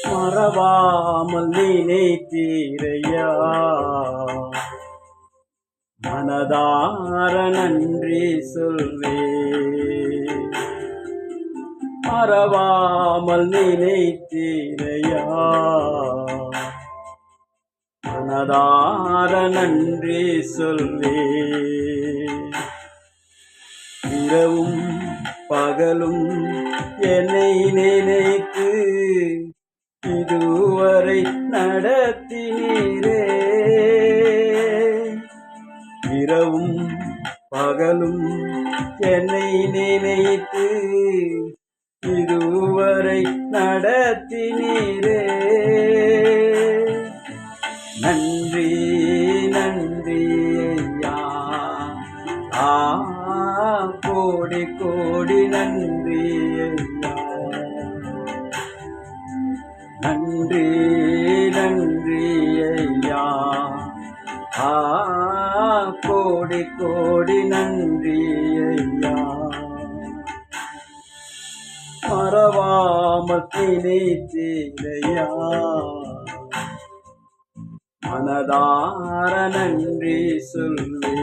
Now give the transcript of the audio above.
மறவாமல் நினைத்தீரையா, மனதார நன்றி சொல்வே. மறவாமல் நினைத்தீரையா, மனதார நன்றி சொல்வே. இரவும் பகலும் என்னை நினைத்து இதுவரை நடத்தினீரே. இரவும் பகலும் என்னை நினைத்து இதுவரை நடத்தினீரே. நன்றி நன்றி ஐயா, கோடி கோடி நன்றி ஐயா. நன்றி நன்றி ஐயா, கோடி கோடி நன்றி ஐயா. மறவாமல் நினைத்தீரையா, மனதார நன்றி சொல்வே.